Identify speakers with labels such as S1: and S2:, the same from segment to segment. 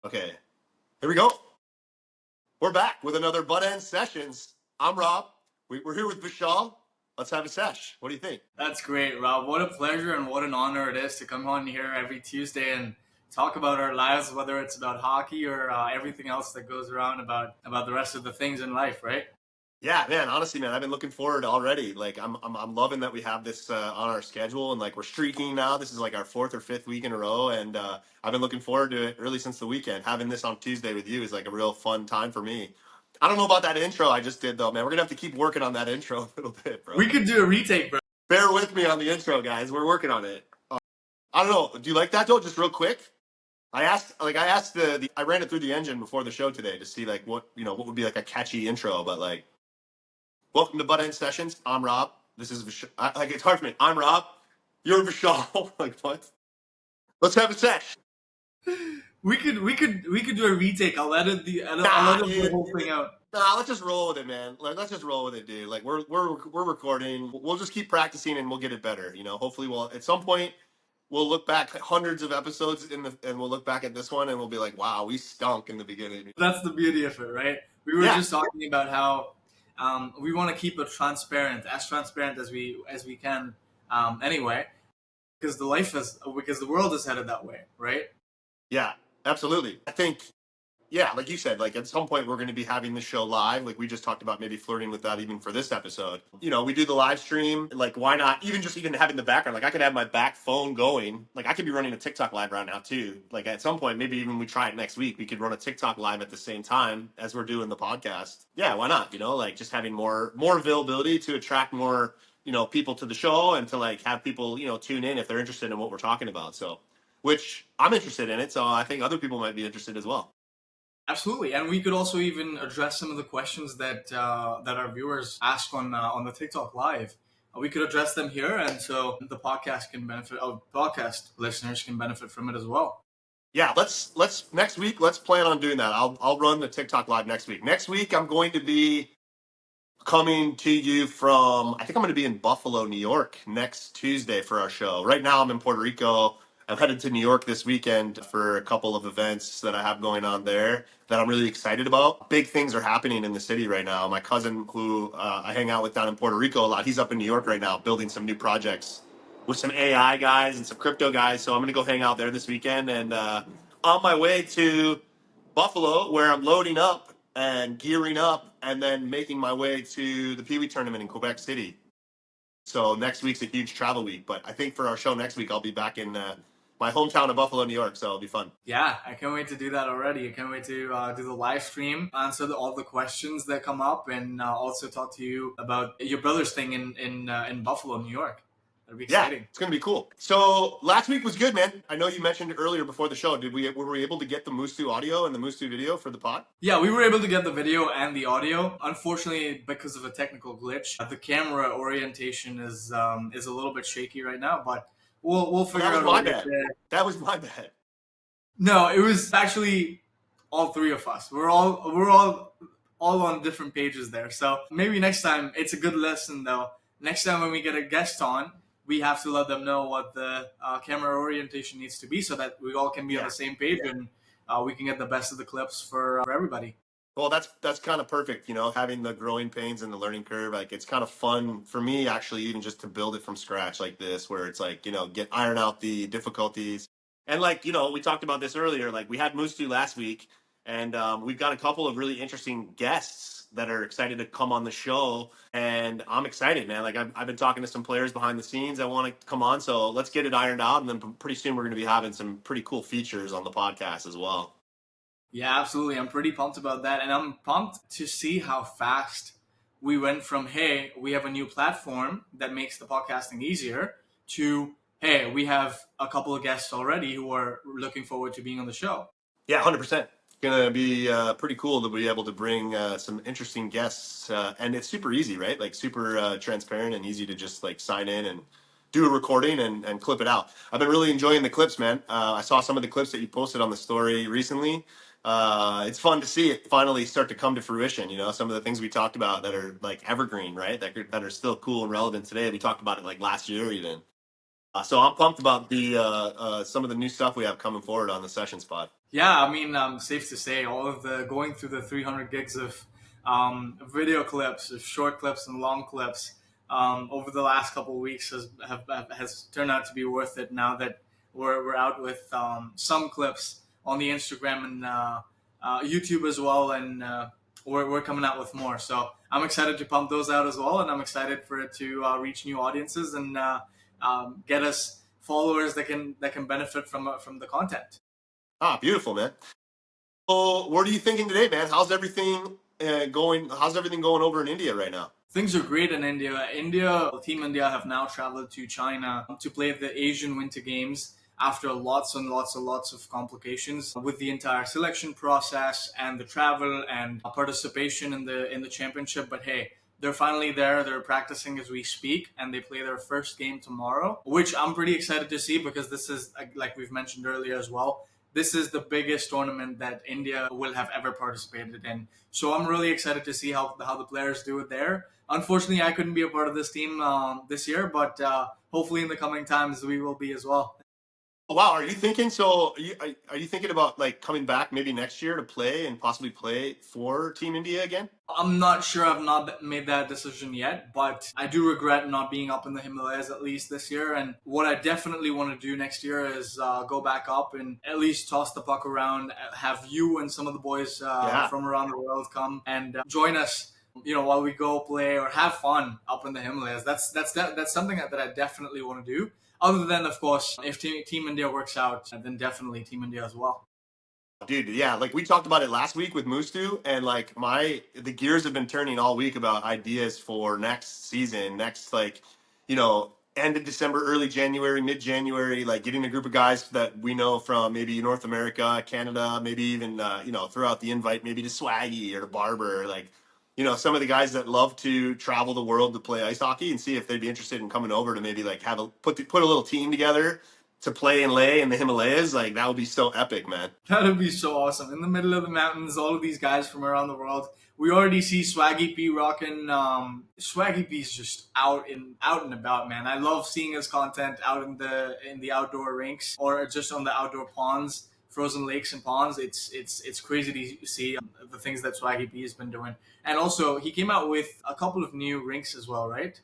S1: Okay, here we go. We're back with another Buttendz Sessionz. I'm Rob. We're here with Vishal. Let's have a sesh. What do you think?
S2: That's great, Rob. What a pleasure and what an honor it is to come on here every Tuesday and talk about our lives, whether it's about hockey or everything else that goes around about the rest of the things in life, right?
S1: Yeah, man. Honestly, man, I've been looking forward already. Like, I'm loving that we have this on our schedule, and like we're streaking now. This is like our fourth or fifth week in a row, and I've been looking forward to it really since the weekend. Having this on Tuesday with you is like a real fun time for me. I don't know about that intro I just did though, man. We're gonna have to keep working on that intro a little bit,
S2: We
S1: bro.
S2: could do a retake, bro.
S1: Bear with me on the intro, guys. We're working on it. I don't know. Do you like that though? Just real quick. I ran it through the engine before the show today to see like what would be like a catchy intro, but like welcome to Buttendz Sessionz. I'm Rob. This is like it's hard for me. I'm Rob. You're Vishal. Like what? Let's have a sesh.
S2: We could do a retake. I'll
S1: Nah,
S2: edit the
S1: dude.
S2: whole thing out.
S1: Nah, let's just roll with it, man. Like, let's just roll with it, dude. Like we're recording. We'll just keep practicing and we'll get it better. Hopefully, we'll at some point we'll look back at hundreds of episodes and we'll look back at this one and we'll be like, wow, we stunk in the beginning.
S2: That's the beauty of it, right? We were
S1: Yeah,
S2: just talking about how we want to keep it transparent, as transparent as we can. Anyway, because the world is headed that way, right?
S1: yeah, absolutely. I think, yeah, like you said, like at some point we're going to be having the show live. Like we just talked about maybe flirting with that even for this episode. We do the live stream. Like why not even having the background? Like I could have my back phone going. Like I could be running a TikTok live right now too. Like at some point, maybe even we try it next week. We could run a TikTok live at the same time as we're doing the podcast. Yeah, why not? Like just having more availability to attract more people to the show and to like have people tune in if they're interested in what we're talking about. So, which I'm interested in it. So I think other people might be interested as well.
S2: Absolutely, and we could also even address some of the questions that our viewers ask on the TikTok live. We could address them here, and so the podcast can benefit. Podcast listeners can benefit from it as well.
S1: Yeah, let's next week. Let's plan on doing that. I'll run the TikTok live next week. Next week, I'm going to be coming to you from. I think I'm going to be in Buffalo, New York, next Tuesday for our show. Right now, I'm in Puerto Rico. I'm headed to New York this weekend for a couple of events that I have going on there that I'm really excited about. Big things are happening in the city right now. My cousin, who I hang out with down in Puerto Rico a lot, he's up in New York right now building some new projects with some AI guys and some crypto guys. So I'm going to go hang out there this weekend and on my way to Buffalo, where I'm loading up and gearing up and then making my way to the Pee Wee tournament in Quebec City. So next week's a huge travel week. But I think for our show next week, I'll be back in my hometown of Buffalo, New York. So it'll be fun.
S2: Yeah, I can't wait to do that already. I can't wait to do the live stream, answer all the questions that come up, and also talk to you about your brother's thing in Buffalo, New York. That'll be
S1: Yeah,
S2: exciting.
S1: it's gonna be cool. So last week was good, man. I know you mentioned earlier before the show. Were we able to get the Mustu audio and the Mustu video for the pod?
S2: Yeah, we were able to get the video and the audio. Unfortunately, because of a technical glitch, the camera orientation is a little bit shaky right now. But we'll figure
S1: That was
S2: out a
S1: my
S2: way
S1: bad.
S2: to.
S1: That was my bad.
S2: No, it was actually all three of us. We're all on different pages there. So maybe next time it's a good lesson though. Next time when we get a guest on, we have to let them know what the camera orientation needs to be so that we all can be on
S1: Yeah.
S2: the same page and we can get the best of the clips for everybody.
S1: Well, that's kind of perfect, having the growing pains and the learning curve. Like it's kind of fun for me actually, even just to build it from scratch like this, where it's like, get iron out the difficulties. And like, we talked about this earlier. Like we had Mustu last week, and we've got a couple of really interesting guests that are excited to come on the show. And I'm excited, man. Like I've been talking to some players behind the scenes that want to come on. So let's get it ironed out, and then pretty soon we're going to be having some pretty cool features on the podcast as well.
S2: Yeah, absolutely. I'm pretty pumped about that. And I'm pumped to see how fast we went from, hey, we have a new platform that makes the podcasting easier, to, hey, we have a couple of guests already who are looking forward to being on the show.
S1: Yeah, 100%. It's gonna be pretty cool to be able to bring some interesting guests, and it's super easy, right? Like super transparent and easy to just like sign in and do a recording and clip it out. I've been really enjoying the clips, man. I saw some of the clips that you posted on the story recently. It's fun to see it finally start to come to fruition. Some of the things we talked about that are like evergreen, right? That are still cool and relevant today. We talked about it like last year even. So I'm pumped about the some of the new stuff we have coming forward on the Sessions pod.
S2: Yeah, I mean, safe to say, all of the going through the 300 gigs of video clips, of short clips and long clips over the last couple of weeks has turned out to be worth it. Now that we're out with some clips on the Instagram and YouTube as well, and we're coming out with more. So I'm excited to pump those out as well, and I'm excited for it to reach new audiences and get us followers that can benefit from the content.
S1: Ah, beautiful, man. So, what are you thinking today, man? How's everything going? How's everything going over in India right now?
S2: Things are great in India. Team India have now traveled to China to play the Asian Winter Games after lots and lots of complications with the entire selection process and the travel and participation in the championship. But hey, they're finally there. They're practicing as we speak, and they play their first game tomorrow, which I'm pretty excited to see because this is, like we've mentioned earlier as well, this is the biggest tournament that India will have ever participated in. So I'm really excited to see how the players do it there. Unfortunately, I couldn't be a part of this team this year, but hopefully in the coming times we will be as well.
S1: Oh, wow, are you thinking so? Are you thinking about like coming back maybe next year to play and possibly play for Team India again?
S2: I'm not sure. I've not made that decision yet, but I do regret not being up in the Himalayas at least this year. And what I definitely want to do next year is go back up and at least toss the puck around, have you and some of the boys
S1: Yeah.
S2: from around the world come and join us. While we go play or have fun up in the Himalayas. That's something that I definitely want to do. Other than, of course, if Team India works out, then definitely Team India as well.
S1: Dude, yeah, like we talked about it last week with Mustu, and like the gears have been turning all week about ideas for next season, next like, end of December, early January, mid January, like getting a group of guys that we know from maybe North America, Canada, maybe even throughout the invite, maybe to Swaggy or to Barber, like some of the guys that love to travel the world to play ice hockey, and see if they'd be interested in coming over to maybe like have put a little team together to play and lay in the Himalayas. Like that would be so epic, man.
S2: That would be so awesome. In the middle of the mountains, all of these guys from around the world. We already see Swaggy P rocking. Swaggy P is just out and about, man. I love seeing his content out in the outdoor rinks or just on the outdoor ponds, frozen lakes and ponds. It's crazy to see the things that Swaggy P has been doing. And also, he came out with a couple of new rinks as well, right?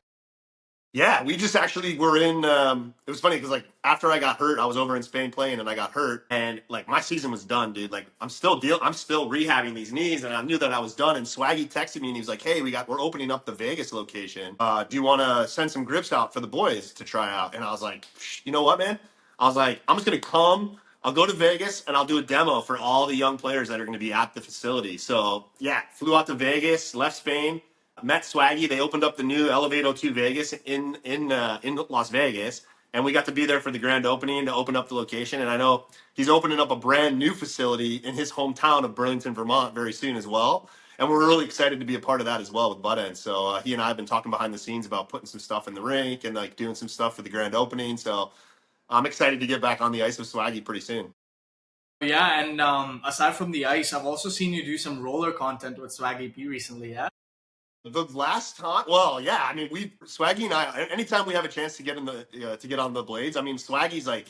S1: Yeah, we just actually were in. It was funny because like after I got hurt, I was over in Spain playing, and I got hurt, and like my season was done, dude. Like I'm still rehabbing these knees, and I knew that I was done. And Swaggy texted me, and he was like, "Hey, we're opening up the Vegas location. Do you want to send some grips out for the boys to try out?" And I was like, "You know what, man? I was like, I'm just gonna come. I'll go to Vegas and I'll do a demo for all the young players that are going to be at the facility." So yeah, flew out to Vegas, left Spain, met Swaggy. They opened up the new Elevate O2 Vegas in Las Vegas, and we got to be there for the grand opening to open up the location. And I know he's opening up a brand new facility in his hometown of Burlington, Vermont, very soon as well. And we're really excited to be a part of that as well with Buttendz. So he and I have been talking behind the scenes about putting some stuff in the rink and like doing some stuff for the grand opening. So I'm excited to get back on the ice with Swaggy pretty soon.
S2: Yeah, and aside from the ice, I've also seen you do some roller content with Swaggy P recently. Yeah.
S1: The last time, well, yeah, I mean, Swaggy and I, anytime we have a chance to get to get on the blades, I mean, Swaggy's like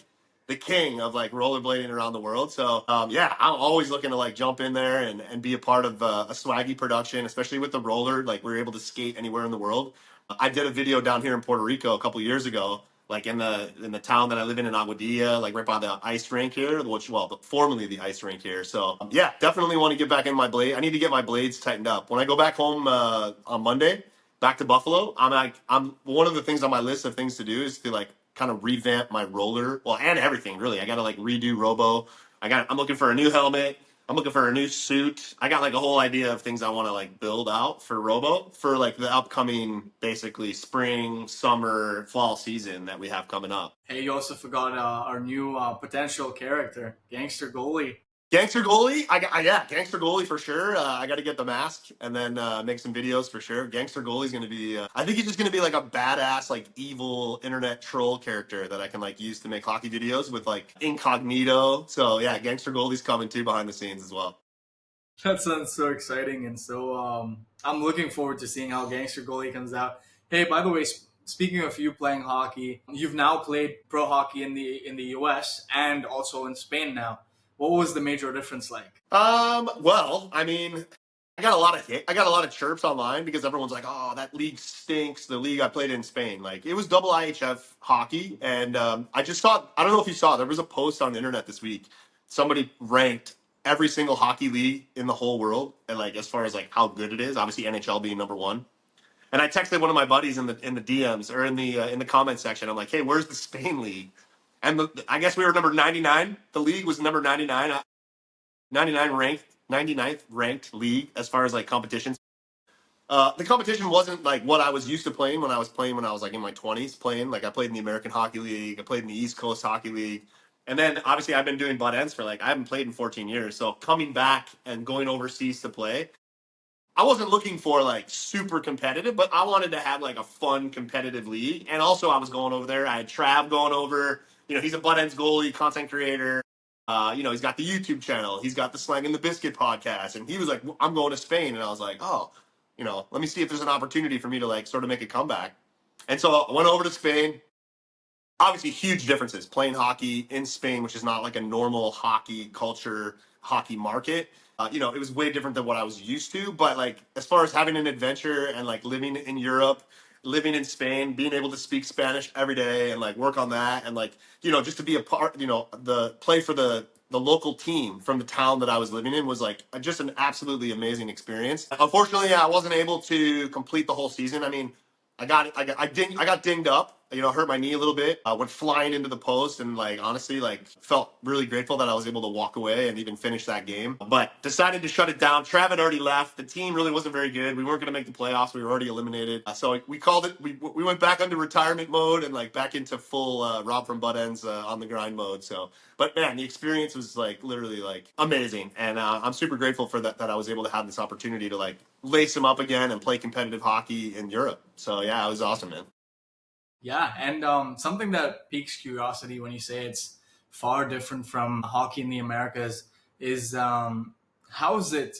S1: the king of like rollerblading around the world. So, yeah, I'm always looking to like jump in there and be a part of a Swaggy production, especially with the roller. Like we're able to skate anywhere in the world. I did a video down here in Puerto Rico a couple years ago, like in the town that I live in Aguadilla, like right by the ice rink here, which formerly the ice rink here. So yeah, definitely want to get back in my blade. I need to get my blades tightened up. When I go back home on Monday, back to Buffalo, I'm one of the things on my list of things to do is to like kind of revamp my roller, well, and everything really. I got to like redo Robo. I'm looking for a new helmet. I'm looking for a new suit. I got like a whole idea of things I want to like build out for Robo for like the upcoming basically spring, summer, fall season that we have coming up.
S2: Hey, you also forgot our new potential character, Gangster Goalie.
S1: Gangster goalie, yeah, gangster goalie for sure. I got to get the mask and then make some videos for sure. Gangster goalie's gonna be. I think he's just gonna be like a badass, like evil internet troll character that I can like use to make hockey videos with like incognito. So yeah, gangster goalie's coming too behind the scenes as well.
S2: That sounds so exciting, and so I'm looking forward to seeing how Gangster Goalie comes out. Hey, by the way, speaking of you playing hockey, you've now played pro hockey in the U.S. and also in Spain now. What was the major difference like?
S1: Well, I mean, I got a lot of chirps online because everyone's like, "Oh, that league stinks." The league I played in Spain, like it was double IHF hockey, and I just saw. I don't know if you saw. There was a post on the internet this week. Somebody ranked every single hockey league in the whole world, and like as far as like how good it is. Obviously, NHL being number one. And I texted one of my buddies in the DMs or in the comment section. I'm like, "Hey, where's the Spain league?" And I guess we were number 99. The league was number 99. 99 ranked, 99th ranked league as far as like competitions. The competition wasn't like what I was used to playing when I was like in my 20s playing. Like I played in the American Hockey League, I played in the East Coast Hockey League. And then obviously I've been doing Buttendz for like I haven't played in 14 years. So coming back and going overseas to play, I wasn't looking for like super competitive, but I wanted to have like a fun competitive league. And also I was going over there. I had Trav going over. He's a Buttendz goalie, content creator. He's got the YouTube channel. He's got the Slang and the Biscuit podcast. And he was like, I'm going to Spain. And I was like, oh, let me see if there's an opportunity for me to like sort of make a comeback. And so I went over to Spain. Obviously, huge differences playing hockey in Spain, which is not like a normal hockey culture, hockey market. It was way different than what I was used to. But like, as far as having an adventure and like living in Europe, living in Spain, being able to speak Spanish every day and like work on that, and like, just to be a part, the play for the local team from the town that I was living in was like just an absolutely amazing experience. Unfortunately, I wasn't able to complete the whole season. I mean, I got dinged up. Hurt my knee a little bit. Went flying into the post, and like honestly, like felt really grateful that I was able to walk away and even finish that game. But decided to shut it down. Trav had already left. The team really wasn't very good. We weren't going to make the playoffs. We were already eliminated. So we called it. We went back into retirement mode and like back into full Rob from Buttendz on the grind mode. So, but man, the experience was like literally like amazing, and I'm super grateful for that I was able to have this opportunity to like lace them up again and play competitive hockey in Europe. So yeah, it was awesome, man.
S2: Yeah, and something that piques curiosity when you say it's far different from hockey in the Americas is how is it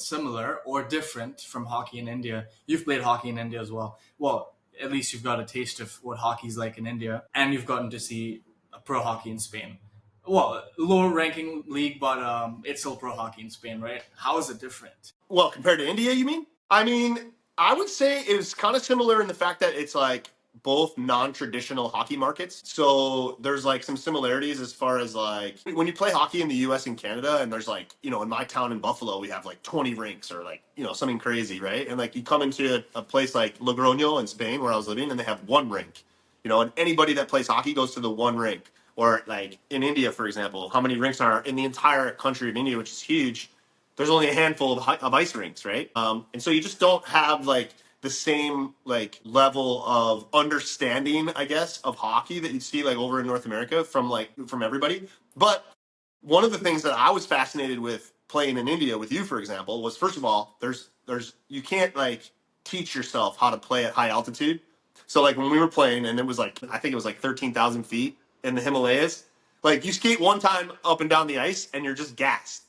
S2: similar or different from hockey in India? You've played hockey in India as well. Well, at least you've got a taste of what hockey's like in India, and you've gotten to see pro hockey in Spain. Well, lower ranking league, but it's still pro hockey in Spain, right? How is it different?
S1: Well, compared to India, you mean? I mean, I would say it was kind of similar in the fact that it's like both non-traditional hockey markets. So there's like some similarities as far as like when you play hockey in the US and Canada, and there's like, in my town in Buffalo, we have like 20 rinks or like, something crazy, right? And like you come into a place like Logroño in Spain where I was living, and they have one rink, and anybody that plays hockey goes to the one rink. Or like in India, for example, how many rinks are in the entire country of India, which is huge. There's only a handful of ice rinks, right? And so you just don't have like the same like level of understanding, I guess, of hockey that you see like over in North America from everybody. But one of the things that I was fascinated with playing in India with you, for example, was first of all, there's you can't like teach yourself how to play at high altitude. So like when we were playing, and it was like I think it was like 13,000 feet in the Himalayas. Like you skate one time up and down the ice, and you're just gassed,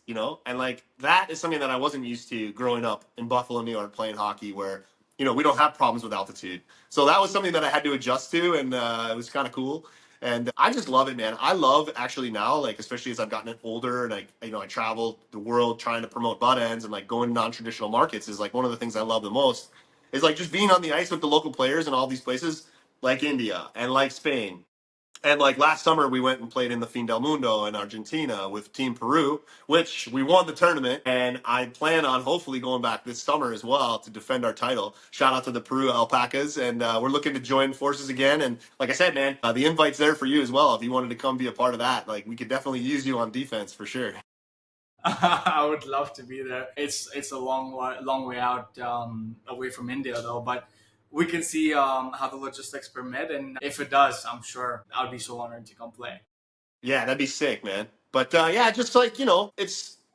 S1: And like that is something that I wasn't used to growing up in Buffalo, New York, playing hockey, where we don't have problems with altitude. So that was something that I had to adjust to, and it was kind of cool. And I just love it, man. I love actually now, like especially as I've gotten older, and I travel the world trying to promote Buttendz, and like going to non-traditional markets is like one of the things I love the most. Is like just being on the ice with the local players in all these places, like India and like Spain. And like last summer, we went and played in the Fin del Mundo in Argentina with Team Peru, which we won the tournament. And I plan on hopefully going back this summer as well to defend our title. Shout out to the Peru Alpacas. And we're looking to join forces again. And like I said, man, the invite's there for you as well. If you wanted to come be a part of that, like we could definitely use you on defense for sure.
S2: I would love to be there. It's a long way out away from India though, but we can see how the logistics permit, and if it does, I'm sure I'd be so honored to come play.
S1: Yeah, that'd be sick, man. But yeah, just like,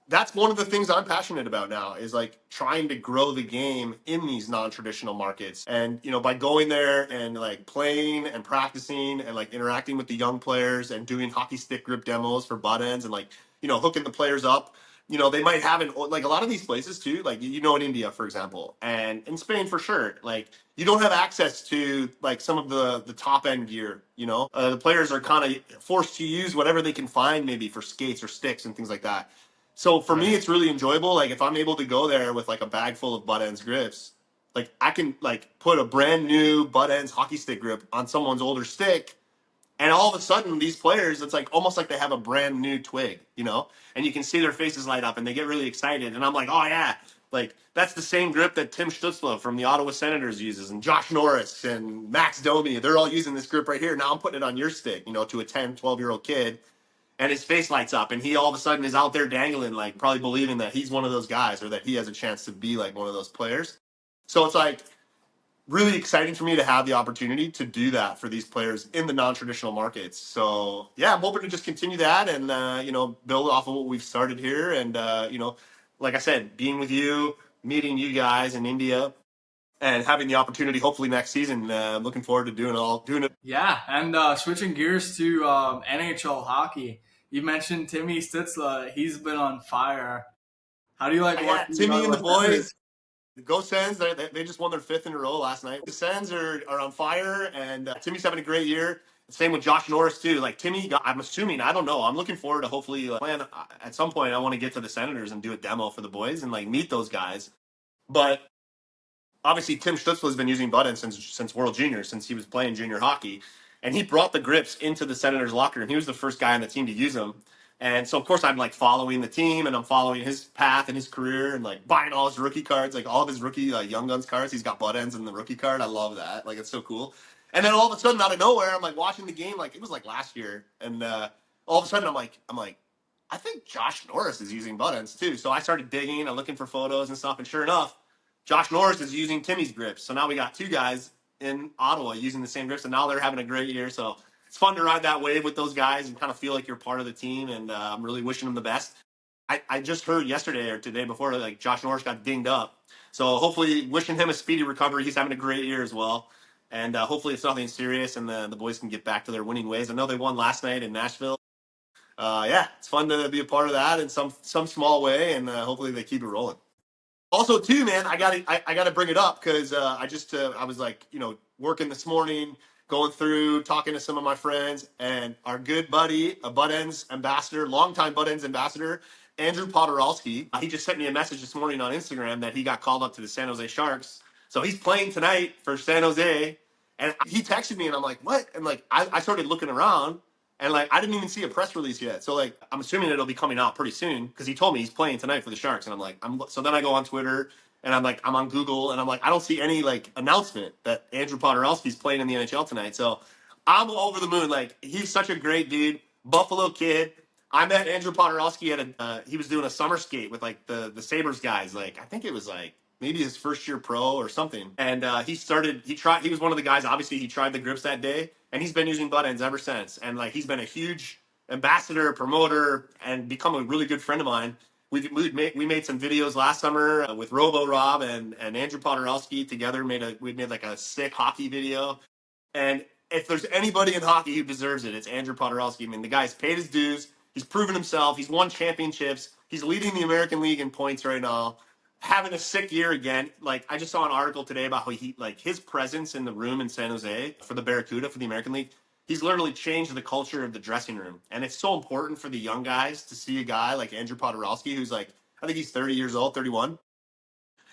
S1: that's one of the things I'm passionate about now is like trying to grow the game in these non-traditional markets. And, by going there and like playing and practicing and like interacting with the young players and doing hockey stick grip demos for Buttendz and like, hooking the players up, they might have like a lot of these places too, like in India, for example, and in Spain for sure, like you don't have access to like some of the top end gear. The players are kind of forced to use whatever they can find, maybe for skates or sticks and things like that. So for me,
S2: Right.
S1: it's really enjoyable. Like if I'm able to go there with like a bag full of Buttendz grips, like I can like put a brand new Buttendz hockey stick grip on someone's older stick, and all of a sudden, these players, it's like almost like they have a brand new twig, and you can see their faces light up and they get really excited. And I'm like, oh, yeah, like that's the same grip that Tim Stützle from the Ottawa Senators uses, and Josh Norris and Max Domi. They're all using this grip right here. Now I'm putting it on your stick, to a 10, 12-year-old kid. And his face lights up, and he all of a sudden is out there dangling, like probably believing that he's one of those guys or that he has a chance to be like one of those players. So it's like, really exciting for me to have the opportunity to do that for these players in the non-traditional markets. So yeah, I'm hoping to just continue that and build off of what we've started here. And like I said, being with you, meeting you guys in India, and having the opportunity, hopefully next season. I'm looking forward to doing it.
S2: Yeah, and switching gears to NHL hockey, you mentioned Timmy Stützle. He's been on fire. How do you like
S1: Yeah,
S2: watching the
S1: Timmy and
S2: Ottawa
S1: the
S2: Senators?
S1: boys. Go Sens! They just won their fifth in a row last night. The Sens are on fire, and Timmy's having a great year. Same with Josh Norris too. Like Timmy, I'm assuming, I don't know. I'm looking forward to hopefully plan at some point. I want to get to the Senators and do a demo for the boys and like meet those guys. But obviously Tim Stützle has been using Buttendz since World Junior, since he was playing junior hockey, and he brought the grips into the Senators locker room. He was the first guy on the team to use them, and so of course I'm like following the team and I'm following his path and his career and like buying all his rookie cards, like all of his rookie Young Guns cards. He's got Buttendz in the rookie card. I love that. Like it's so cool. And then all of a sudden, out of nowhere, I'm like watching the game, like it was like last year, and all of a sudden I'm like, I think Josh Norris is using Buttendz too. So I started digging and looking for photos and stuff, and sure enough, Josh Norris is using Timmy's grips. So now we got two guys in Ottawa using the same grips, and now they're having a great year. So it's fun to ride that wave with those guys and kind of feel like you're part of the team. And I'm really wishing them the best. I just heard yesterday or today before, like Josh Norris got dinged up. So hopefully, wishing him a speedy recovery. He's having a great year as well. And hopefully, it's nothing serious, and the boys can get back to their winning ways. I know they won last night in Nashville. Yeah, it's fun to be a part of that in some small way, and hopefully they keep it rolling. Also, too, man, I gotta bring it up because I was like working this morning, going through talking to some of my friends, and our good buddy, a Buttendz ambassador, longtime Buttendz ambassador, Andrew Podorowski. He just sent me a message this morning on Instagram that he got called up to the San Jose Sharks. So he's playing tonight for San Jose, and he texted me, and I'm like, what? And like I started looking around, and like I didn't even see a press release yet. So like I'm assuming it'll be coming out pretty soon because he told me he's playing tonight for the Sharks, and I'm like, so then I go on Twitter and I'm on Google and I'm like, I don't see any like announcement that Andrew Podorowski's playing in the NHL tonight. So I'm over the moon. Like he's such a great dude, Buffalo kid. I met Andrew Podorowski at he was doing a summer skate with like the Sabres guys. Like I think it was like maybe his first year pro or something. And he was one of the guys, obviously he tried the grips that day and he's been using Buttendz ever since. And like, he's been a huge ambassador, promoter, and become a really good friend of mine. We made some videos last summer with Rob and Andrew Podorowski together. We made like a sick hockey video. And if there's anybody in hockey who deserves it, it's Andrew Podorowski. I mean, the guy's paid his dues. He's proven himself. He's won championships. He's leading the American League in points right now. Having a sick year again. Like I just saw an article today about how his presence in the room in San Jose for the Barracuda for the American League. He's literally changed the culture of the dressing room, and it's so important for the young guys to see a guy like Andrew Podorowski, who's like I think he's 30 years old, 31,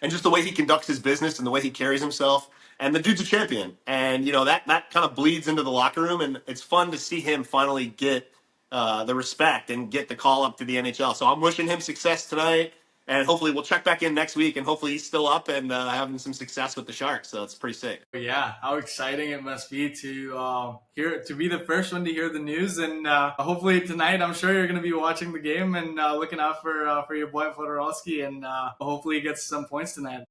S1: and just the way he conducts his business and the way he carries himself. And the dude's a champion, and that kind of bleeds into the locker room, and it's fun to see him finally get the respect and get the call up to the NHL. So I'm wishing him success tonight, and hopefully we'll check back in next week, and hopefully he's still up and having some success with the Sharks. So it's pretty sick.
S2: Yeah, how exciting it must be to be the first one to hear the news, and hopefully tonight I'm sure you're going to be watching the game and looking out for your boy Podorowski, and hopefully he gets some points tonight.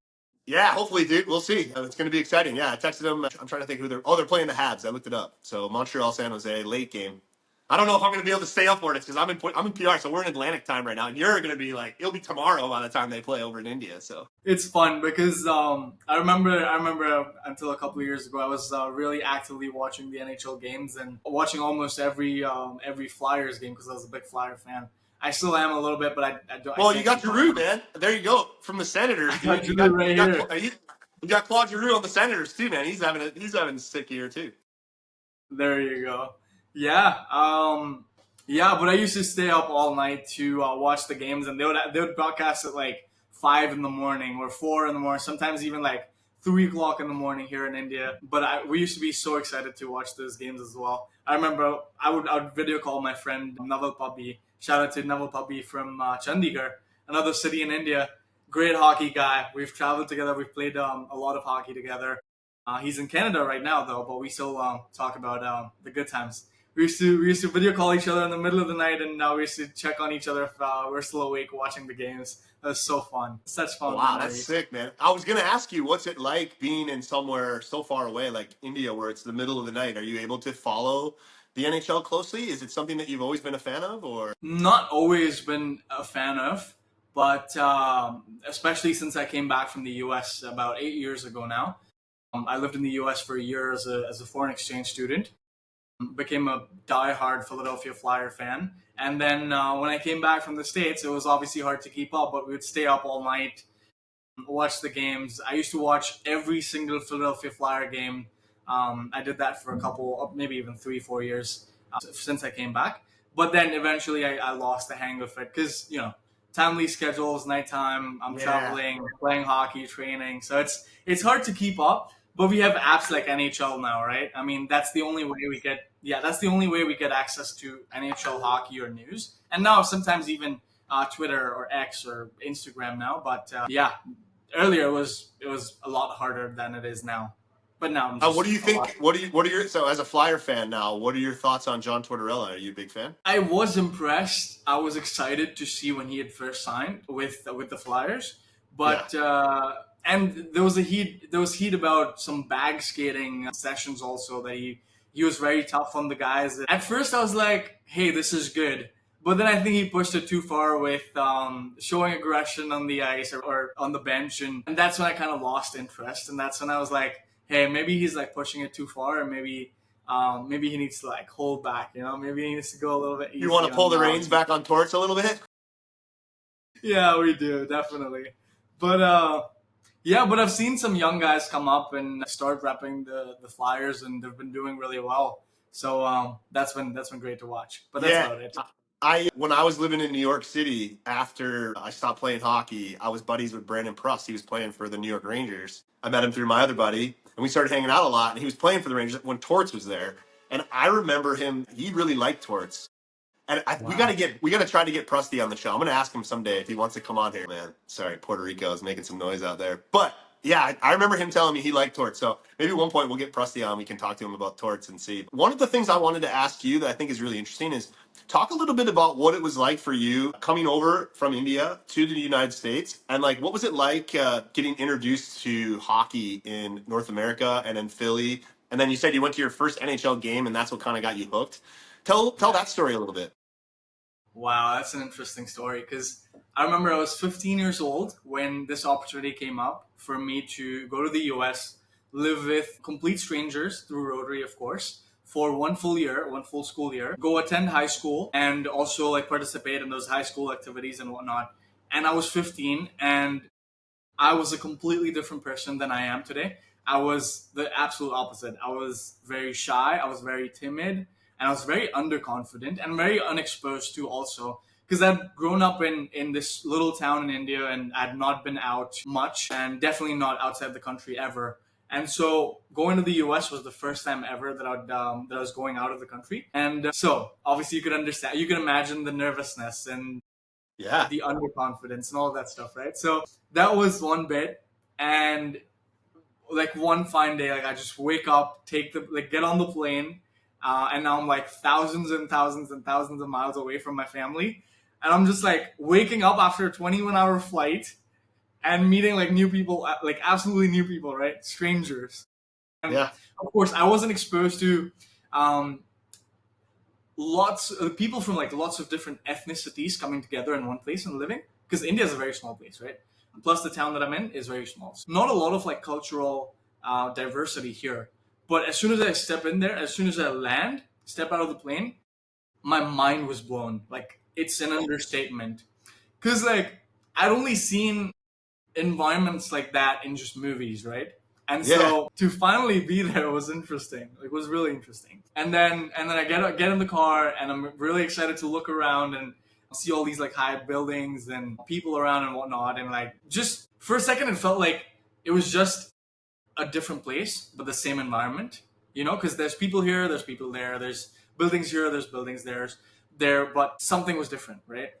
S1: Yeah, hopefully, dude. We'll see. It's going to be exciting. Yeah, I texted him. I'm trying to think who they're playing the Habs. I looked it up. So Montreal, San Jose, late game. I don't know if I'm going to be able to stay up for it because I'm in PR, so we're in Atlantic time right now, and you're going to be like it'll be tomorrow by the time they play over in India. So
S2: It's fun because I remember until a couple of years ago I was really actively watching the NHL games and watching almost every Flyers game because I was a big Flyer fan. I still am a little bit, but I
S1: Well, you
S2: can't
S1: got
S2: keep up.
S1: Giroux, man. There you go. From the Senators,
S2: I got
S1: dude.
S2: Drew right here.
S1: You got Claude Giroux on the Senators too, man. He's having a sick year too.
S2: There you go. Yeah. Yeah, but I used to stay up all night to watch the games, and they would broadcast at like 5 in the morning or 4 in the morning, sometimes even like 3 o'clock in the morning here in India. But we used to be so excited to watch those games as well. I remember I would video call my friend Naval Pabi. Shout out to Naval Pabi from Chandigarh, another city in India. Great hockey guy. We've traveled together. We've played a lot of hockey together. He's in Canada right now, though, but we still talk about the good times. We used to video call each other in the middle of the night, and now we used to check on each other if we're still awake watching the games. That was so fun. Such fun
S1: Wow, that's
S2: memories.
S1: sick, man. I was gonna ask you, what's it like being in somewhere so far away like India, where it's the middle of the night? Are you able to follow the NHL closely? Is it something that you've always been a fan of, or?
S2: Not always been a fan of, but especially since I came back from the U.S. about 8 years ago now. I lived in the U.S. for a year as a foreign exchange student. Became a die-hard Philadelphia Flyer fan. And then when I came back from the States, it was obviously hard to keep up, but we would stay up all night, watch the games. I used to watch every single Philadelphia Flyer game. I did that for a couple, maybe even 3, 4 years since I came back. But then eventually I lost the hang of it because, timely schedules, nighttime, I'm traveling, playing hockey, training. So it's hard to keep up. But we have apps like NHL now, right? I mean, that's the only way we get access to NHL hockey or news. And now sometimes even Twitter or X or Instagram now. But yeah, earlier it was a lot harder than it is now. But now I'm
S1: What
S2: just
S1: do you
S2: a lot.
S1: think? What are your so as a Flyer fan now? What are your thoughts on John Tortorella? Are you a big fan?
S2: I was impressed. I was excited to see when he had first signed with the Flyers,
S1: Yeah.
S2: but and there was heat about some bag skating sessions also that he was very tough on the guys. At first, I was like, "Hey, this is good," but then I think he pushed it too far with showing aggression on the ice or on the bench, and that's when I kind of lost interest, and that's when I was like, "Hey, maybe he's like pushing it too far, and maybe he needs to like hold back, maybe he needs to go a little bit
S1: You
S2: easy
S1: want to pull
S2: on
S1: the reins back on Torts a little bit?
S2: Yeah, we do, definitely. But yeah, but I've seen some young guys come up and start repping the Flyers, and they've been doing really well. So that's been great to watch. But that's
S1: Yeah.
S2: about it.
S1: I when I was living in New York City after I stopped playing hockey, I was buddies with Brandon Pruss. He was playing for the New York Rangers. I met him through my other buddy, and we started hanging out a lot. And he was playing for the Rangers when Torts was there. And I remember him; he really liked Torts. And
S2: Wow.
S1: we gotta try to get Prusty on the show. I'm gonna ask him someday if he wants to come on here, man. Sorry, Puerto Rico is making some noise out there. But yeah, I remember him telling me he liked Torts. So maybe at one point we'll get Prusty on. We can talk to him about Torts and see. One of the things I wanted to ask you that I think is really interesting is talk a little bit about what it was like for you coming over from India to the United States, and like what was it like getting introduced to hockey in North America and in Philly. And then you said you went to your first NHL game, and that's what kind of got you hooked. Tell
S2: Yeah.
S1: that story a little bit.
S2: Wow, that's an interesting story because I remember I was 15 years old when this opportunity came up for me to go to the US, live with complete strangers through Rotary, of course, for one full year, one full school year, go attend high school and also like participate in those high school activities and whatnot. And I was 15 and I was a completely different person than I am today. I was the absolute opposite. I was very shy, I was very timid, and I was very underconfident and very unexposed too also. Because I'd grown up in this little town in India and I'd not been out much and definitely not outside the country ever. And so going to the US was the first time ever that I was going out of the country. And so obviously you can imagine the nervousness and
S1: Yeah.
S2: the underconfidence and all that stuff, right? So that was one bit. And like one fine day, like I just wake up, get on the plane, and now I'm like thousands and thousands and thousands of miles away from my family. And I'm just like waking up after a 21-hour flight and meeting like new people, like absolutely new people, right? Strangers. And
S1: Yeah.
S2: of course, I wasn't exposed to um, lots of people from like lots of different ethnicities coming together in one place and living because India is a very small place, right? Plus the town that I'm in is very small, so not a lot of like cultural diversity here. But as soon as I step in there, as soon as I step out of the plane, my mind was blown. Like it's an understatement. Because like I'd only seen environments like that in just movies, right? And
S1: Yeah.
S2: so to finally be there was interesting. It was really interesting. And then I get in the car and I'm really excited to look around and see all these like high buildings and people around and whatnot. And like just for a second, it felt like it was just a different place, but the same environment. Because there's people here, there's people there, there's buildings here, there's buildings there, but something was different, right?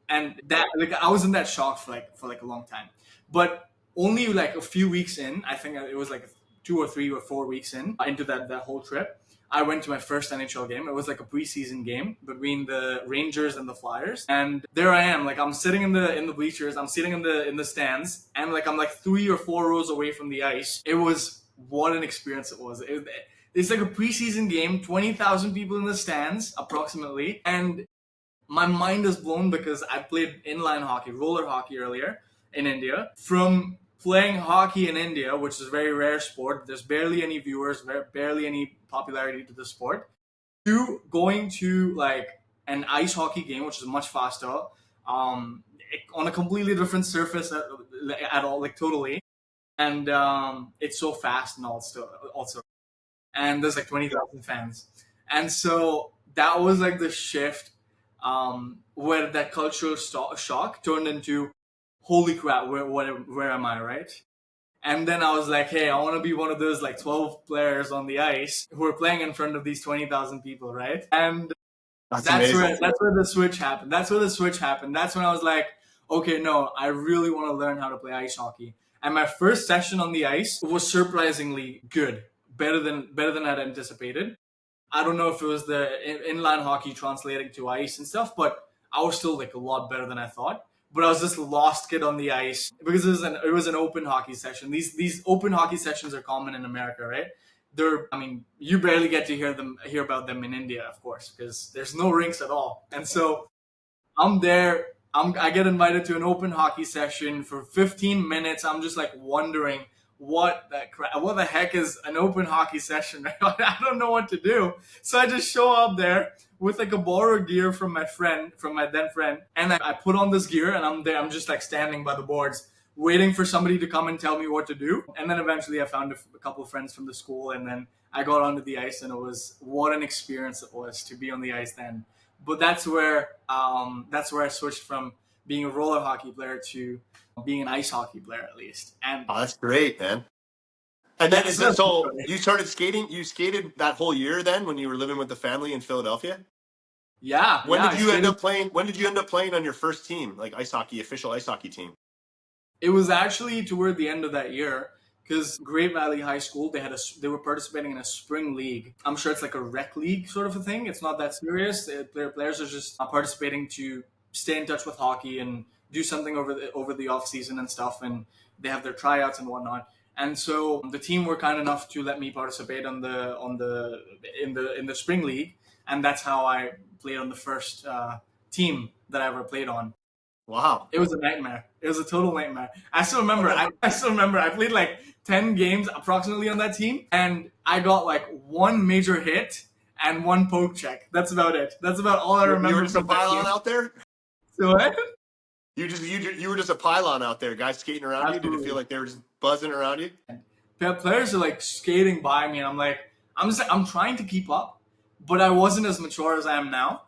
S2: And that like I was in that shock for like a long time, but only like a few weeks in, I think it was like 2 or 3 or 4 weeks into that whole trip. I went to my first NHL game. It was like a preseason game between the Rangers and the Flyers. And there I am, like I'm sitting in the bleachers, I'm sitting in the stands, and like I'm like 3 or 4 rows away from the ice. It was what an experience it was. It's like a preseason game, 20,000 people in the stands approximately, and my mind is blown because I played inline hockey, roller hockey earlier in India. From playing hockey in India, which is a very rare sport, there's barely any viewers, barely any popularity to the sport, to going to like an ice hockey game, which is much faster, on a completely different surface at all, like totally. And it's so fast and also. And there's like 20,000 fans. And so that was like the shift where that cultural shock turned into, holy crap, where am I, right? And then I was like, hey, I want to be one of those like 12 players on the ice who are playing in front of these 20,000 people, right? And
S1: That's
S2: that's
S1: amazing.
S2: where the switch happened. That's when I was like, okay, no, I really want to learn how to play ice hockey. And my first session on the ice was surprisingly good, better than I'd anticipated. I don't know if it was the inline hockey translating to ice and stuff, but I was still like a lot better than I thought. But I was just lost kid on the ice because it was an open hockey session. These open hockey sessions are common in America, right? I mean, you barely get to hear about them in India, of course, because there's no rinks at all. And so I'm there. I get invited to an open hockey session for 15 minutes. I'm just like wondering what the heck is an open hockey session? I don't know what to do. So I just show up there with like a borrowed gear from my then friend, and I put on this gear and I'm there. I'm just like standing by the boards, waiting for somebody to come and tell me what to do. And then eventually I found a couple of friends from the school, and then I got onto the ice, and it was what an experience it was to be on the ice then. But that's where I switched from being a roller hockey player to being an ice hockey player at least. And
S1: Oh, that's great, man. And then
S2: yeah,
S1: is
S2: so
S1: that
S2: that's the
S1: so
S2: story.
S1: you started skating? You skated that whole year then when you were living with the family in Philadelphia?
S2: Yeah,
S1: When
S2: yeah,
S1: did
S2: I
S1: you end
S2: skated.
S1: up playing? When did you end up playing on your first team, like ice hockey, official ice hockey team?
S2: It was actually toward the end of that year because Great Valley High School, they were participating in a spring league. I'm sure it's like a rec league sort of a thing. It's not that serious. Their players are just participating to stay in touch with hockey and do something over the off season and stuff. And they have their tryouts and whatnot. And so the team were kind enough to let me participate in the spring league, and that's how I played on the first team that I ever played on.
S1: Wow.
S2: It was a nightmare. It was a total nightmare. I still remember. I still remember. I played like 10 games approximately on that team, and I got like one major hit and one poke check. That's about it. That's about all I
S1: You were
S2: remember
S1: just a
S2: from that
S1: pylon
S2: game.
S1: out there.
S2: So what?
S1: You were just a pylon out there, guys skating around you. Did it feel
S2: Absolutely.
S1: like they were just buzzing around you?
S2: Players are like skating by me, and I'm trying to keep up, but I wasn't as mature as I am now.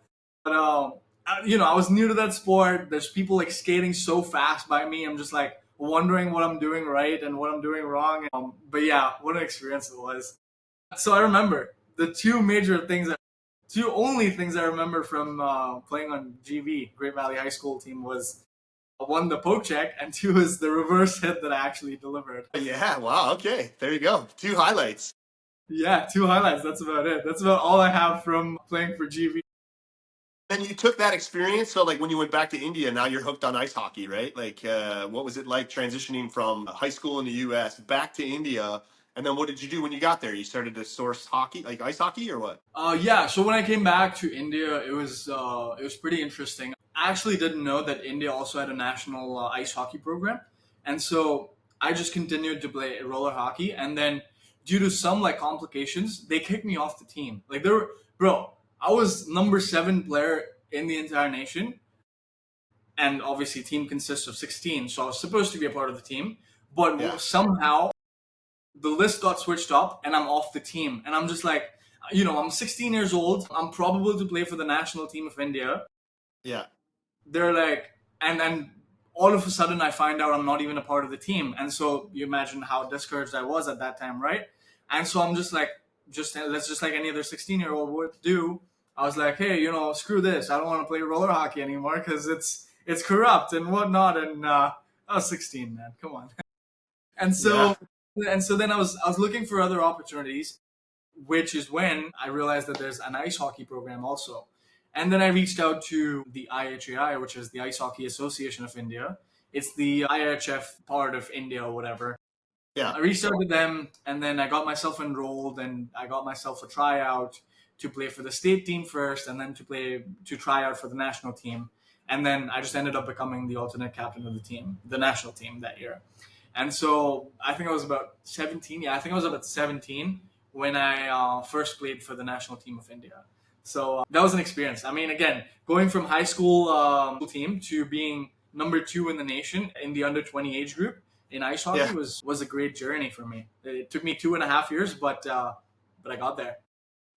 S2: But I was new to that sport. There's people like skating so fast by me. I'm just like wondering what I'm doing right and what I'm doing wrong. But yeah, what an experience it was. So I remember the two only things I remember from playing on GV, Great Valley High School team, was one, the poke check, and two is the reverse hit that I actually delivered.
S1: Yeah. Wow. Okay. There you go. Two highlights.
S2: Yeah, two highlights. That's about it. That's about all I have from playing for GV.
S1: And you took that experience. So, like, when you went back to India, now you're hooked on ice hockey, right? Like, what was it like transitioning from high school in the U.S. back to India? And then what did you do when you got there? You started to source hockey, like ice hockey, or what?
S2: Yeah. So when I came back to India, it was pretty interesting. I actually didn't know that India also had a national ice hockey program, and so I just continued to play roller hockey. And then, due to some like complications, they kicked me off the team. Like bro, I was number 7 player in the entire nation, and obviously team consists of 16, so I was supposed to be a part of the team, but
S1: Yeah.
S2: somehow the list got switched up and I'm off the team. And I'm just like, I'm 16 years old. I'm probable to play for the national team of India.
S1: Yeah.
S2: They're like, and then all of a sudden I find out I'm not even a part of the team. And so you imagine how discouraged I was at that time, right? And so I'm just like, let's just like any other 16-year-old would do. I was like, hey, screw this. I don't want to play roller hockey anymore because it's corrupt and whatnot. And I was 16, man. Come on. And
S1: Yeah.
S2: so then I was looking for other opportunities, which is when I realized that there's an ice hockey program also. And then I reached out to the IHAI, which is the Ice Hockey Association of India. It's the IHF part of India or whatever.
S1: Yeah.
S2: I reached out to them, and then I got myself enrolled, and I got myself a tryout to play for the state team first, and then to try out for the national team. And then I just ended up becoming the alternate captain of the team, the national team that year. And so I think I was about 17. Yeah, I think I was about 17 when I first played for the national team of India. So that was an experience. I mean, again, going from high school team to being number 2 in the nation in the under 20 age group in ice hockey
S1: Yeah.
S2: was a great journey for me. It took me 2.5 years, but I got there.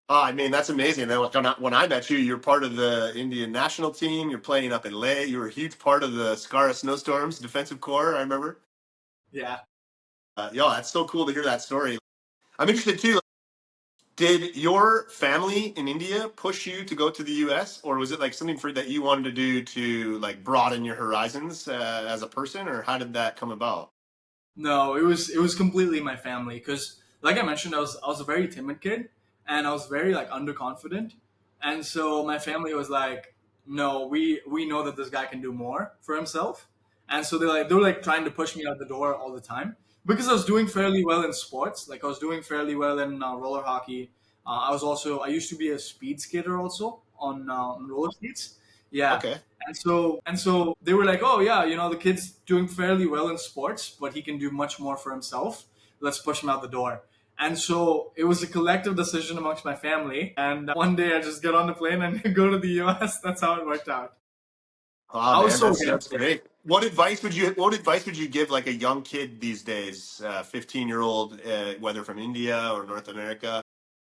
S1: Oh, I mean, that's amazing. Then when I met you, you're part of the Indian national team. You're playing up in Leh. You were a huge part of the Skara Snowstorms defensive core. I remember.
S2: Yeah.
S1: Yo, that's so cool to hear that story. I'm interested too. Did your family in India push you to go to the U.S., or was it like something that you wanted to do to like broaden your horizons as a person, or how did that come about?
S2: No, it was completely my family because, like I mentioned, I was a very timid kid and I was very like underconfident, and so my family was like, "No, we know that this guy can do more for himself," and so they were like trying to push me out the door all the time because I was doing fairly well in sports. Like I was doing fairly well in roller hockey. I used to be a speed skater also on roller skates. Yeah,
S1: Okay,
S2: and so they were like, oh yeah, the kid's doing fairly well in sports, but he can do much more for himself. Let's push him out the door. And so it was a collective decision amongst my family. And one day I just get on the plane and go to the US. That's how it worked out.
S1: oh
S2: I was
S1: man,
S2: so
S1: that's
S2: against it.
S1: great. What advice would you give like a young kid these days, 15-year-old, whether from India or North America?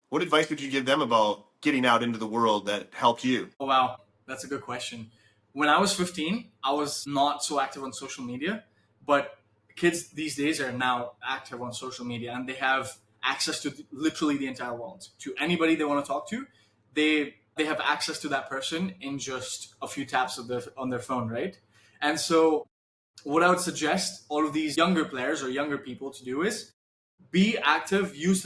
S1: What advice would you give them about getting out into the world that helped you?
S2: Oh wow, that's a good question. When I was 15, I was not so active on social media, but kids these days are now active on social media and they have access to literally the entire world. To anybody they want to talk to, they have access to that person in just a few taps on their phone, right? And so what I would suggest all of these younger players or younger people to do is be active, use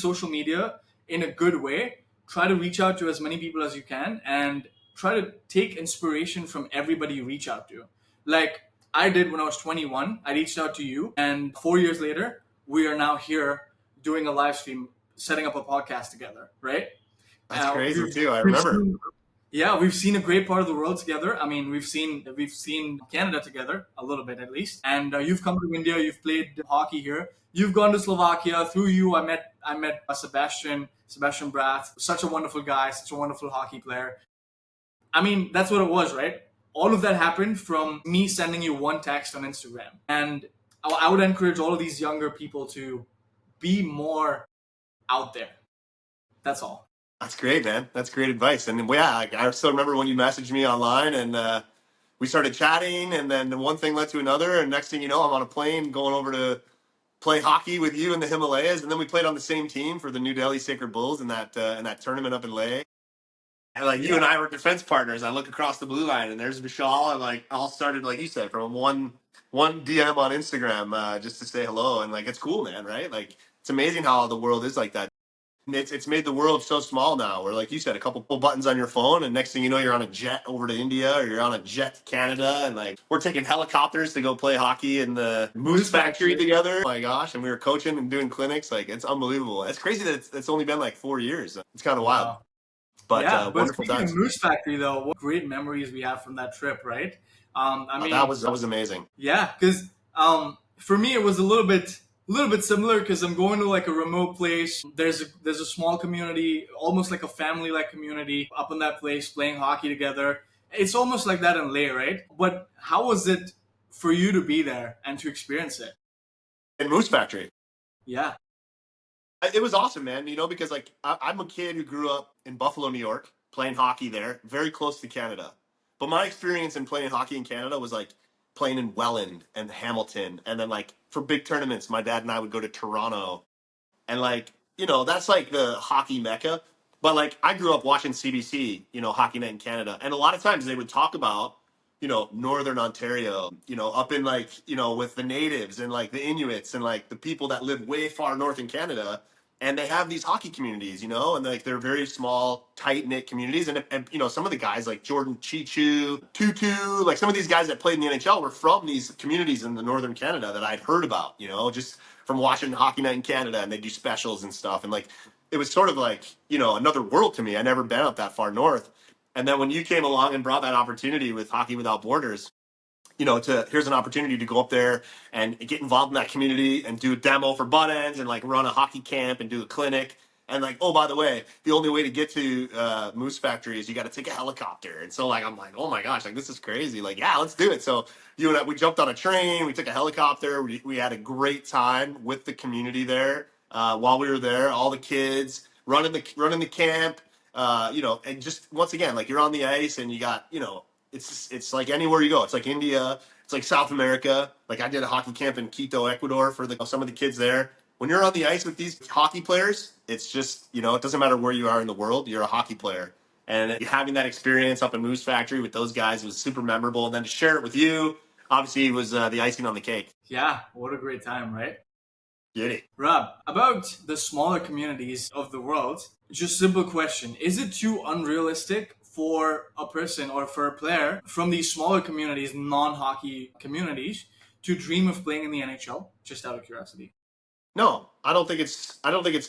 S2: social media in a good way. Try to reach out to as many people as you can, and try to take inspiration from everybody you reach out to. Like I did when I was 21, I reached out to you, and 4 years later, we are now here doing a live stream, setting up a podcast together, right?
S1: That's crazy
S2: We've,
S1: too. I
S2: we've
S1: remember.
S2: seen, yeah, we've seen a great part of the world together. I mean, we've seen Canada together a little bit at least. And you've come to India. You've played hockey here. You've gone to Slovakia. Through you, I met Sebastian Brath. Such a wonderful guy. Such a wonderful hockey player. I mean, that's what it was, right? All of that happened from me sending you one text on Instagram. And I would encourage all of these younger people to be more out there. That's all.
S1: That's great, man. That's great advice. And yeah, I still remember when you messaged me online and we started chatting, and then one thing led to another. And next thing you know, I'm on a plane going over to play hockey with you in the Himalayas. And then we played on the same team for the New Delhi Sacred Bulls in that tournament up in Leh. And like you
S2: Yeah.
S1: and I were defense partners. I look across the blue line and there's Vishal. And like all started, like you said, from one DM on Instagram just to say hello. And like it's cool, man, right? Like it's amazing how the world is like that. It's made the world so small now. Where, like you said, a couple buttons on your phone, and next thing you know, you're on a jet over to India, or you're on a jet to Canada, and like we're taking helicopters to go play hockey in the Moose
S2: Moose
S1: Factory
S2: Factory.
S1: together. Oh my gosh, and we were coaching and doing clinics. Like it's unbelievable. It's crazy that it's only been like 4 years. It's kind of wild,
S2: Wow.
S1: but
S2: Yeah, but
S1: wonderful
S2: speaking of
S1: times.
S2: Moose Factory, though, what great memories we have from that trip, right? I
S1: That
S2: mean,
S1: was amazing.
S2: yeah, because for me it was a little bit similar because I'm going to like a remote place. There's a small community, almost like a family like community up in that place, playing hockey together. It's almost like that in Leh, right? But how was it for you to be there and to experience it?
S1: In Moose Factory.
S2: Yeah.
S1: It was awesome, man. Because like I'm a kid who grew up in Buffalo, New York, playing hockey there, very close to Canada. But my experience in playing hockey in Canada was like playing in Welland and Hamilton, and then like for big tournaments, my dad and I would go to Toronto, and like that's like the hockey mecca. But like I grew up watching CBC, Hockey Night in Canada, and a lot of times they would talk about Northern Ontario, up in like with the natives and like the Inuits and like the people that live way far north in Canada, and they have these hockey communities, and like they're very small, tight knit communities, and some of the guys like Jordan Chichu, Tutu, like some of these guys that played in the NHL were from these communities in the northern Canada that I'd heard about, just from watching Hockey Night in Canada, and they do specials and stuff, and like it was sort of like another world to me. I never been up that far north, and then when you came along and brought that opportunity with Hockey Without Borders, to here's an opportunity to go up there and get involved in that community and do a demo for Buttendz and like run a hockey camp and do a clinic. And like, oh, by the way, the only way to get to Moose Factory is you got to take a helicopter. And so like, I'm like, oh my gosh, like this is crazy. Like, yeah, let's do it. So you and I, we jumped on a train, we took a helicopter, we had a great time with the community there while we were there. All the kids running the camp, and just once again, like you're on the ice and you got it's like anywhere you go. It's like India. It's like South America. Like I did a hockey camp in Quito, Ecuador for some of the kids there. When you're on the ice with these hockey players, it's just it doesn't matter where you are in the world. You're a hockey player, and having that experience up in Moose Factory with those guys was super memorable. And then to share it with you, obviously, was the icing on the cake.
S2: Yeah, what a great time, right?
S1: Giddy.
S2: Rob, about the smaller communities of the world, just simple question. Is it too unrealistic for a person or for a player from these smaller communities, non-hockey communities, to dream of playing in the NHL? Just out of curiosity.
S1: No, I don't think it's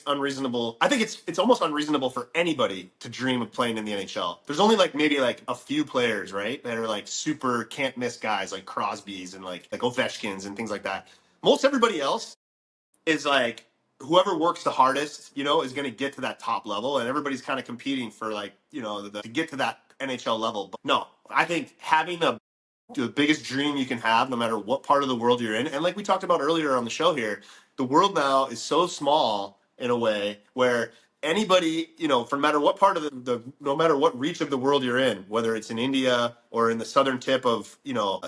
S1: unreasonable. I think it's almost unreasonable for anybody to dream of playing in the NHL. There's only like maybe like a few players, right, that are like super can't miss guys like Crosby's and like Ovechkins and things like that. Most everybody else is like whoever works the hardest, is going to get to that top level, and everybody's kind of competing for like to get to that NHL level. But no, I think having the biggest dream you can have, no matter what part of the world you're in. And like we talked about earlier on the show here, the world now is so small in a way where anybody, for no matter what part of no matter what reach of the world you're in, whether it's in India or in the southern tip of,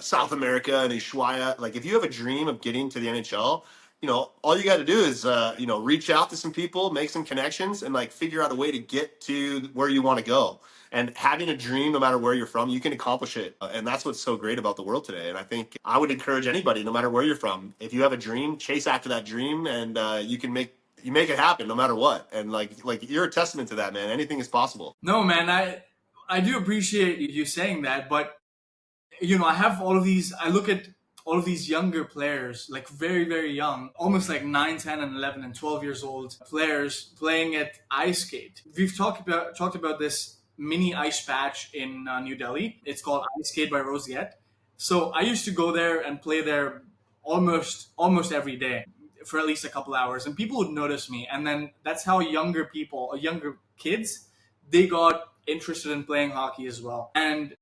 S1: South America and Ushuaia, like if you have a dream of getting to the NHL, all you got to do is, reach out to some people, make some connections, and like figure out a way to get to where you want to go. And having a dream, no matter where you're from, you can accomplish it. And that's what's so great about the world today. And I think I would encourage anybody, no matter where you're from, if you have a dream, chase after that dream, and you make it happen no matter what. And like you're a testament to that, man. Anything is possible.
S2: No, man, I do appreciate you saying that, but I have all of these. I look at all of these younger players, like very, very young, almost like 9, 10, and 11 and 12 years old players playing at ice skate. We've talked about this mini ice patch in New Delhi. It's called Ice Skate by Rosette. So I used to go there and play there almost every day for at least a couple hours, and people would notice me. And then that's how younger kids, they got interested in playing hockey as well. And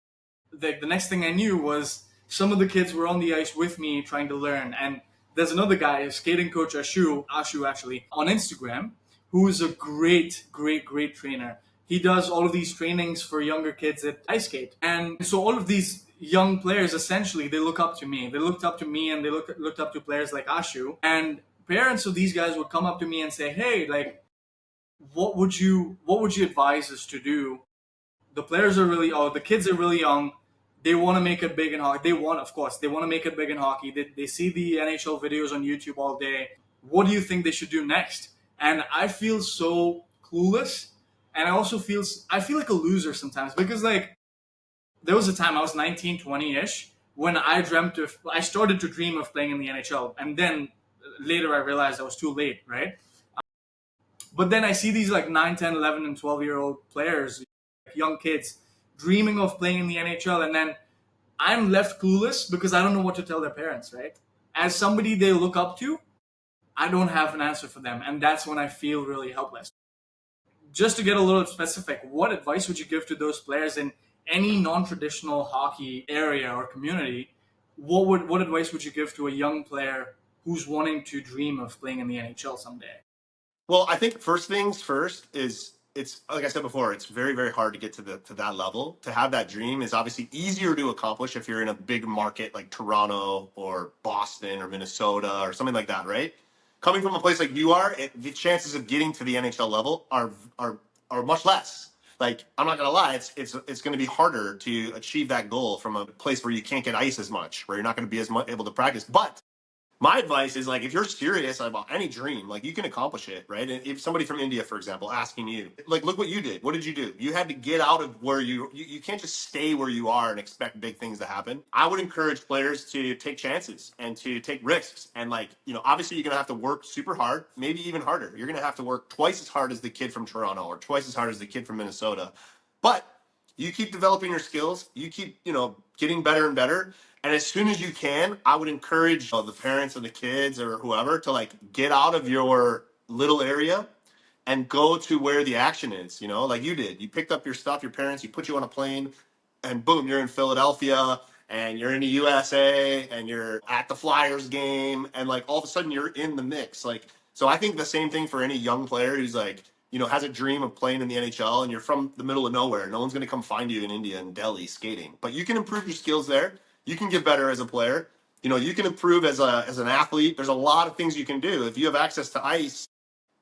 S2: the next thing I knew was some of the kids were on the ice with me trying to learn. And there's another guy, a skating coach, Ashu actually, on Instagram, who is a great, great, great trainer. He does all of these trainings for younger kids at ice skate. And so all of these young players, essentially, they look up to me. They looked up to me, and they looked up to players like Ashu. And parents of these guys would come up to me and say, hey, like, what would you advise us to do? The kids are really young. They want to make it big in hockey. They want to make it big in hockey. They see the NHL videos on YouTube all day. What do you think they should do next? And I feel so clueless. And I feel like a loser sometimes, because like there was a time I was 19, 20-ish when I started to dream of playing in the NHL. And then later I realized I was too late, right? But then I see these like 9, 10, 11, and 12-year-old players, young kids, dreaming of playing in the NHL, and then I'm left clueless because I don't know what to tell their parents, right? As somebody they look up to, I don't have an answer for them, and that's when I feel really helpless. Just to get a little specific, what advice would you give to those players in any non-traditional hockey area or community, what advice would you give to a young player who's wanting to dream of playing in the NHL someday?
S1: Well, I think first things first is it's like I said before, it's very, very hard to get to that level. To have that dream is obviously easier to accomplish if you're in a big market like Toronto or Boston or Minnesota or something like that, right? Coming from a place like you are, the chances of getting to the NHL level are are much less. Like I'm not gonna lie, it's going to be harder to achieve that goal from a place where you can't get ice as much, where you're not going to be as much able to practice. But my advice is like if you're serious about any dream, like you can accomplish it, right? And if somebody from India, for example, asking you, like, look what you did. What did you do? You had to get out of where you can't just stay where you are and expect big things to happen. I would encourage players to take chances and to take risks. And like, obviously you're gonna have to work super hard, maybe even harder. You're gonna have to work twice as hard as the kid from Toronto or twice as hard as the kid from Minnesota. But you keep developing your skills, you keep, getting better and better. And as soon as you can, I would encourage the parents of the kids or whoever to like get out of your little area and go to where the action is, like you did. You picked up your stuff, your parents, you put you on a plane, and boom, you're in Philadelphia and you're in the USA and you're at the Flyers game and like all of a sudden you're in the mix. Like, so I think the same thing for any young player who's like, has a dream of playing in the NHL and you're from the middle of nowhere. No one's going to come find you in India and Delhi skating, but you can improve your skills there. You can get better as a player. You can improve as an athlete. There's a lot of things you can do if you have access to ice.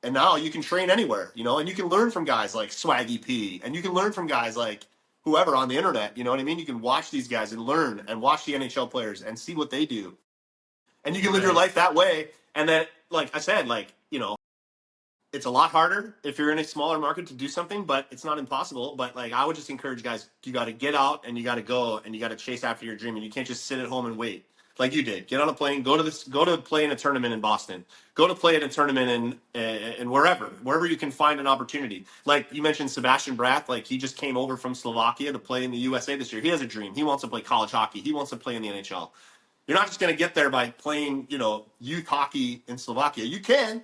S1: And now you can train anywhere, and you can learn from guys like Swaggy P, and you can learn from guys like whoever on the internet. You know what I mean? You can watch these guys and learn and watch the NHL players and see what they do, and you can live your
S2: Right.
S1: life that way. And then, like I said, it's a lot harder if you're in a smaller market to do something, but it's not impossible. But like I would just encourage guys, you got to get out and you got to go and you got to chase after your dream, and you can't just sit at home and wait like you did. Get on a plane, go to play in a tournament in Boston, go to play in a tournament in wherever you can find an opportunity. Like you mentioned, Sebastian Brath, like he just came over from Slovakia to play in the USA this year. He has a dream. He wants to play college hockey. He wants to play in the NHL. You're not just going to get there by playing, youth hockey in Slovakia. You can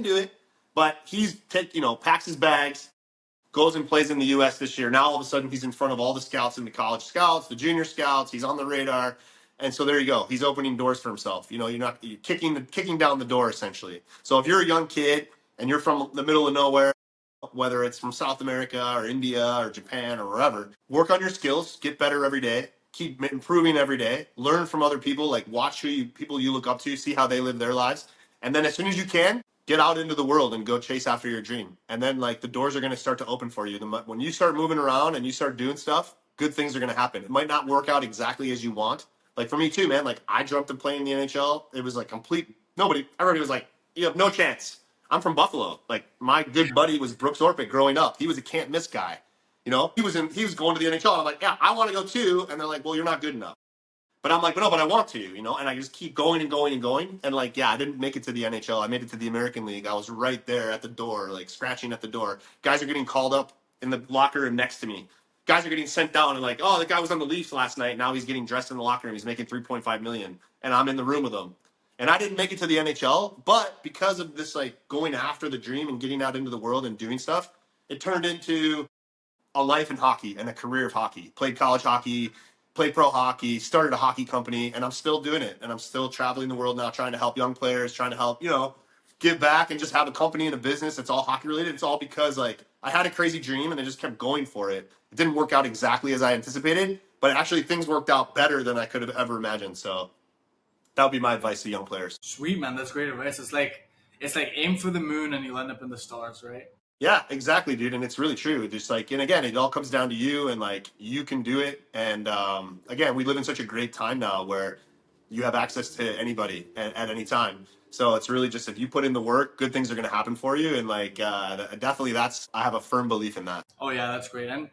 S1: do it, but packs his bags, goes and plays in the U.S. this year. Now all of a sudden he's in front of all the scouts and the college scouts, the junior scouts. He's on the radar, and so there you go. He's opening doors for himself. You're kicking down the door essentially. So if you're a young kid and you're from the middle of nowhere, whether it's from South America or India or Japan or wherever, work on your skills, get better every day, keep improving every day, learn from other people, like watch people you look up to, see how they live their lives. And then as soon as you can, get out into the world and go chase after your dream. And then like the doors are going to start to open for you. When you start moving around and you start doing stuff, good things are going to happen. It might not work out exactly as you want. Like for me too, man, like I dreamt of playing in the NHL. It was like everybody was like, you have no chance. I'm from Buffalo. Like my good buddy was Brooks Orpik growing up. He was a can't miss guy. He was going to the NHL. I'm like, yeah, I want to go too. And they're like, well, you're not good enough. But I'm like, but no, but I want to, and I just keep going and going and going. And like, yeah, I didn't make it to the NHL. I made it to the American League. I was right there at the door, like scratching at the door. Guys are getting called up in the locker room next to me. Guys are getting sent down and like, oh, the guy was on the Leafs last night. Now he's getting dressed in the locker room. He's making 3.5 million, and I'm in the room with him. And I didn't make it to the NHL, but because of this, like going after the dream and getting out into the world and doing stuff, it turned into a life in hockey and a career of hockey. Played college hockey, played pro hockey, started a hockey company, and I'm still doing it. And I'm still traveling the world now, trying to help young players, trying to help, give back and just have a company and a business that's all hockey related. It's all because like I had a crazy dream and I just kept going for it. It didn't work out exactly as I anticipated, but actually things worked out better than I could have ever imagined. So that would be my advice to young players.
S2: Sweet, man. That's great advice. It's like aim for the moon and you'll end up in the stars, right?
S1: Yeah, exactly, dude. And it's really true. Just like, and again, it all comes down to you and like you can do it. And again, we live in such a great time now where you have access to anybody at any time. So it's really just if you put in the work, good things are going to happen for you. And like, definitely I have a firm belief in that.
S2: Oh yeah, that's great. And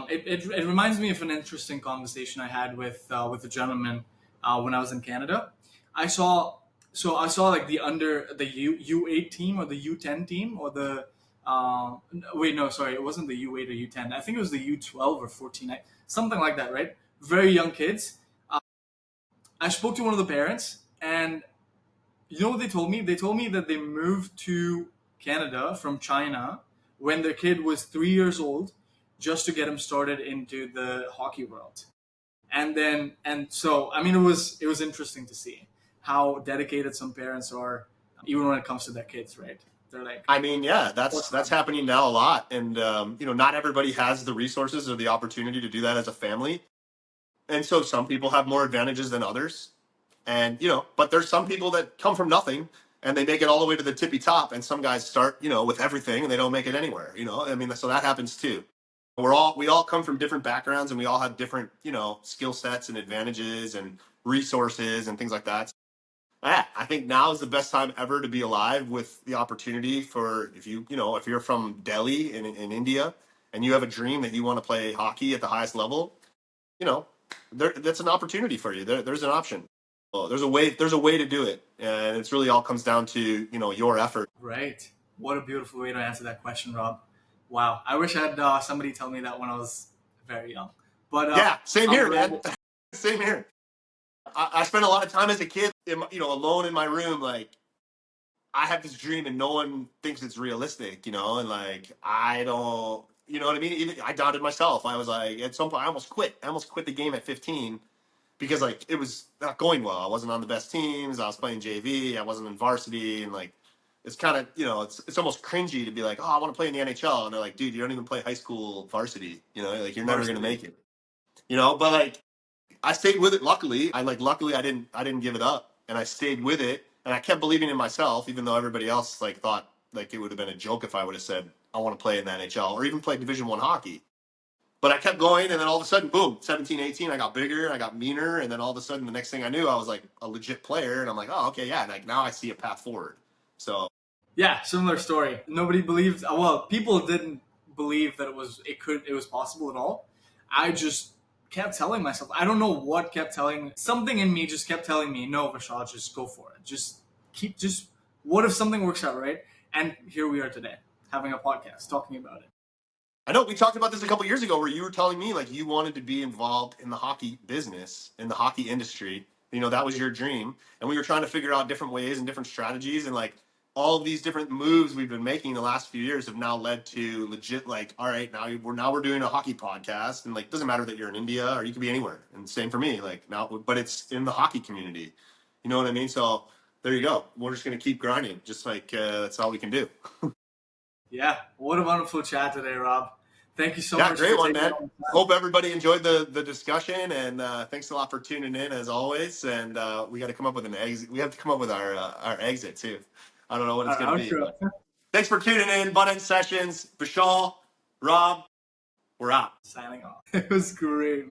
S2: it reminds me of an interesting conversation I had with a gentleman when I was in Canada. I saw I saw like the U8 team or the U10 team or the wait, no, sorry, it wasn't the U8 or U10. I think it was the U12 or 14, something like that, right? Very young kids. I spoke to one of the parents, and you know what they told me? They told me that they moved to Canada from China when their kid was 3 years old, just to get him started into the hockey world. And so I mean, it was interesting to see how dedicated some parents are, even when it comes to their kids, right? They're like,
S1: I mean, yeah, that's happening now a lot, and not everybody has the resources or the opportunity to do that as a family, and so some people have more advantages than others, and but there's some people that come from nothing and they make it all the way to the tippy top, and some guys start with everything and they don't make it anywhere. I mean, so that happens too. We all come from different backgrounds, and we all have different skill sets and advantages and resources and things like that. Yeah, I think now is the best time ever to be alive, with the opportunity for, if you're from Delhi in India and you have a dream that you want to play hockey at the highest level, you know, that's an opportunity for you. There's an option. Well, there's a way to do it, and it's really all comes down to your effort.
S2: right. What a beautiful way to answer that question, Rob. Wow. I wish I had somebody tell me that when I was very young. But
S1: Yeah, same
S2: I'm
S1: here,
S2: glad.
S1: man. Same here. I spent a lot of time as a kid, alone in my room, like I have this dream and no one thinks it's realistic, and like I don't, you know what I mean? Even I doubted myself. I was like, at some point, I almost quit. I almost quit the game at 15 because like it was not going well. I wasn't on the best teams. I was playing JV. I wasn't in varsity, and like it's kind of it's almost cringy to be like, oh, I want to play in the NHL, and they're like, dude, you don't even play high school varsity. Like you're never gonna
S2: Varsity.
S1: make it. But like I stayed with it. Luckily, I didn't give it up, and I stayed with it, and I kept believing in myself, even though everybody else like thought like it would have been a joke if I would have said I want to play in the NHL or even play Division 1 hockey. But I kept going, and then all of a sudden, boom, 17, 18, I got bigger, I got meaner, and then all of a sudden, the next thing I knew, I was like a legit player, and I'm like, oh, okay, yeah, like now I see a path forward. So
S2: Yeah, similar story. Nobody believed. Well, people didn't believe that it was possible at all. I just kept telling myself. I don't know what kept telling. Something in me just kept telling me, no, Vishal, just go for it. Just. What if something works out, right? And here we are today, having a podcast talking about it.
S1: I know we talked about this a couple years ago where you were telling me like you wanted to be involved in the hockey business, in the hockey industry. That was your dream. And we were trying to figure out different ways and different strategies, and like all of these different moves we've been making the last few years have now led to legit like, all right, now we're doing a hockey podcast, and like doesn't matter that you're in India or you could be anywhere. And same for me, like now, but it's in the hockey community. You know what I mean? So there you go. We're just gonna keep grinding, just like that's all we can do.
S2: Yeah, what a wonderful chat today, Rob. Thank you so
S1: Yeah,
S2: much
S1: great
S2: for
S1: one,
S2: taking
S1: man.
S2: all the time.
S1: Hope everybody enjoyed the discussion, and thanks a lot for tuning in as always. And we got to come up with an exit. We have to come up with our exit too. I don't know what it's going
S2: Our
S1: to be,
S2: outro.
S1: but thanks for tuning in. Buttendz Sessionz, Vishal, Rob, we're out.
S2: Signing off. It was great.